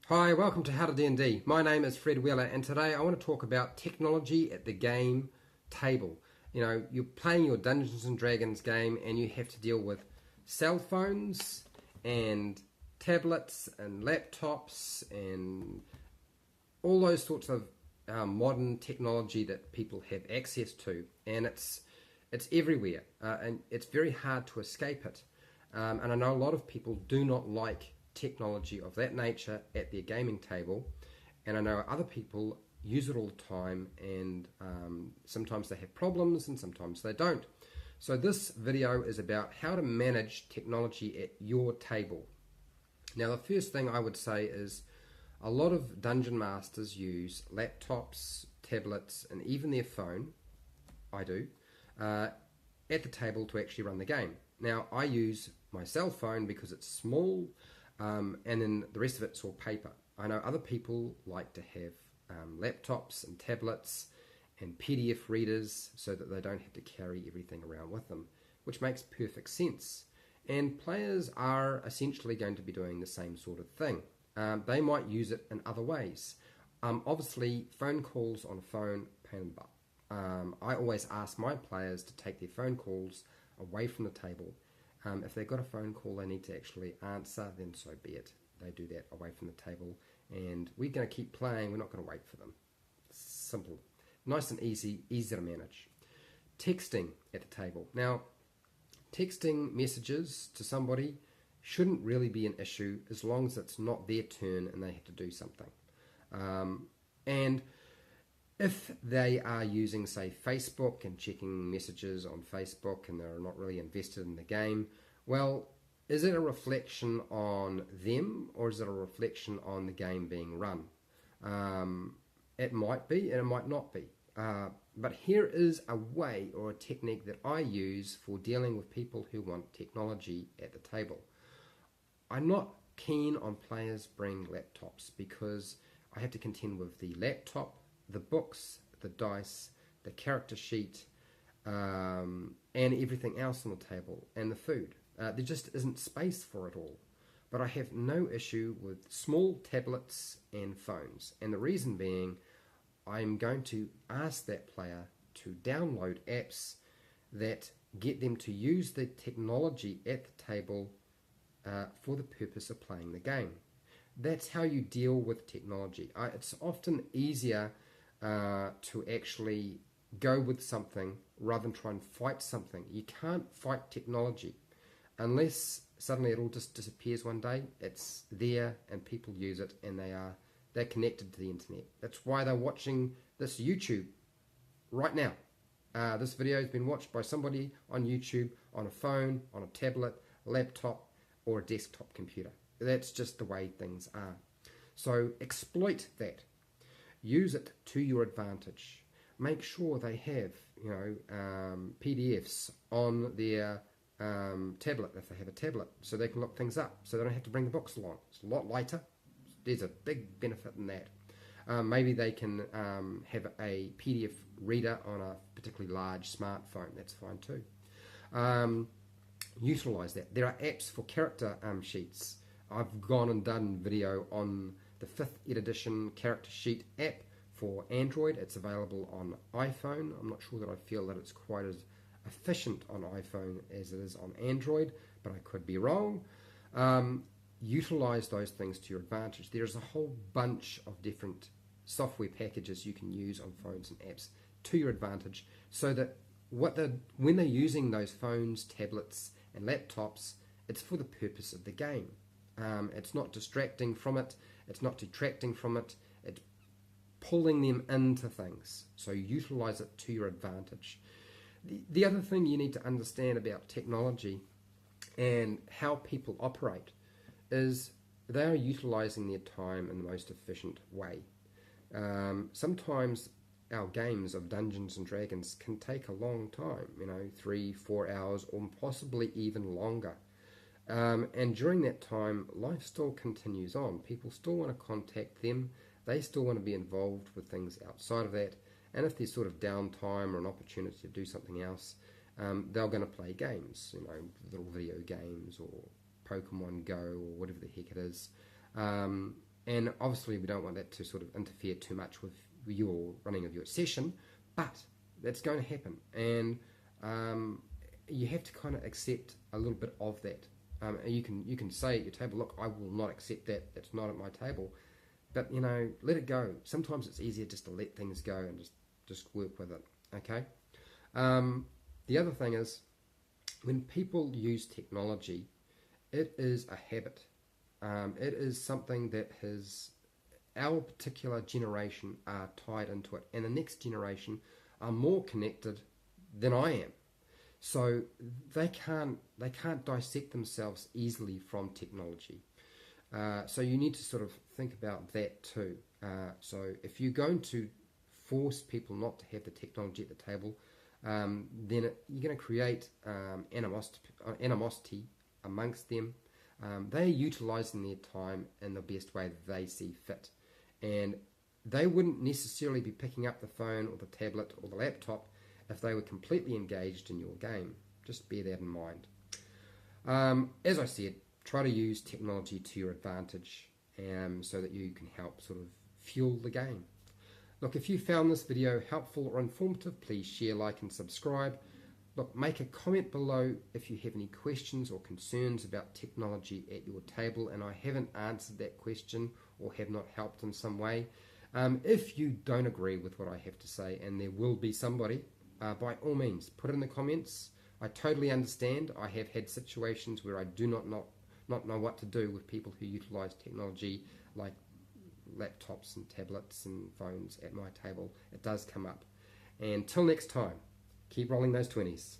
Hi, welcome to HowtoDandD. My name is Fred Wheeler, and today I want to talk about technology at the game table. You know, you're playing your Dungeons and Dragons game and you have to deal with cell phones and tablets and laptops and all those sorts of modern technology that people have access to, and it's everywhere, and it's very hard to escape it. And I know a lot of people do not like technology of that nature at their gaming table, and I know other people use it all the time, and sometimes they have problems and sometimes they don't. So this video is about how to manage technology at your table. Now, the first thing I would say is a lot of dungeon masters use laptops, tablets, and even their phone, I do, at the table to actually run the game. Now, I use my cell phone because it's small, and then the rest of it's all paper. I know other people like to have laptops and tablets and PDF readers so that they don't have to carry everything around with them, which makes perfect sense. And players are essentially going to be doing the same sort of thing. They might use it in other ways. Obviously, phone calls on a phone, pain in the butt. I always ask my players to take their phone calls away from the table. If they've got a phone call they need to actually answer, then so be it. They do that away from the table, and we're going to keep playing. We're not going to wait for them. Simple. Nice and easy to manage. Texting at the table. Now, texting messages to somebody shouldn't really be an issue as long as it's not their turn and they have to do something. And if they are using, say, Facebook and checking messages on Facebook and they're not really invested in the game, well, is it a reflection on them or is it a reflection on the game being run? It might be and it might not be. But here is a way or a technique that I use for dealing with people who want technology at the table. I'm not keen on players bring laptops because I have to contend with the laptop, the books, the dice, the character sheet, and everything else on the table, and the food. There just isn't space for it all. But I have no issue with small tablets and phones, and the reason being I'm going to ask that player to download apps that get them to use the technology at the table for the purpose of playing the game. That's how you deal with technology. It's often easier to actually go with something rather than try and fight something. You can't fight technology unless suddenly it all just disappears one day. It's there and people use it, and they're connected to the internet. That's why they're watching this YouTube right now. This video has been watched by somebody on YouTube on a phone, on a tablet, laptop, or a desktop computer. That's just the way things are. So exploit that. Use it to your advantage. Make sure they have, PDFs on their tablet if they have a tablet, so they can look things up, so they don't have to bring the books along. It's a lot lighter. There's a big benefit in that. Maybe they can have a PDF reader on a particularly large smartphone. That's fine too. Utilize that. There are apps for character sheets. I've gone and done video on the 5th edition character sheet app for Android. It's available on iPhone. I'm not sure that I feel that it's quite as efficient on iPhone as it is on Android, but I could be wrong. Utilize those things to your advantage. There's a whole bunch of different software packages you can use on phones and apps to your advantage, so that when they're using those phones, tablets, and laptops, it's for the purpose of the game. It's not distracting from it, it's not detracting from it, it's pulling them into things. So utilize it to your advantage. The other thing you need to understand about technology and how people operate is they are utilizing their time in the most efficient way. Sometimes our games of Dungeons and Dragons can take a long time, 3-4 hours, or possibly even longer. And during that time, life still continues on. People still want to contact them. They still want to be involved with things outside of that. And if there's sort of downtime or an opportunity to do something else, they're going to play games, little video games or Pokemon Go or whatever the heck it is. And obviously we don't want that to sort of interfere too much with your running of your session, but that's going to happen. And you have to kind of accept a little bit of that. You can say at your table, look, I will not accept that. That's not at my table. But, you know, let it go. Sometimes it's easier just to let things go and just work with it, okay? The other thing is, when people use technology, it is a habit. It is something that our particular generation are tied into it, and the next generation are more connected than I am. So they can't dissect themselves easily from technology. So you need to sort of think about that too. So if you're going to force people not to have the technology at the table, then you're going to create animosity amongst them. They're utilising their time in the best way that they see fit. And they wouldn't necessarily be picking up the phone or the tablet or the laptop if they were completely engaged in your game. Just bear that in mind. As I said, try to use technology to your advantage so that you can help sort of fuel the game. Look, if you found this video helpful or informative, please share, like and subscribe. Look, make a comment below if you have any questions or concerns about technology at your table and I haven't answered that question or have not helped in some way. If you don't agree with what I have to say, and there will be somebody, by all means, put it in the comments. I totally understand. I have had situations where I do not know what to do with people who utilise technology like laptops and tablets and phones at my table. It does come up. And till next time, keep rolling those 20s.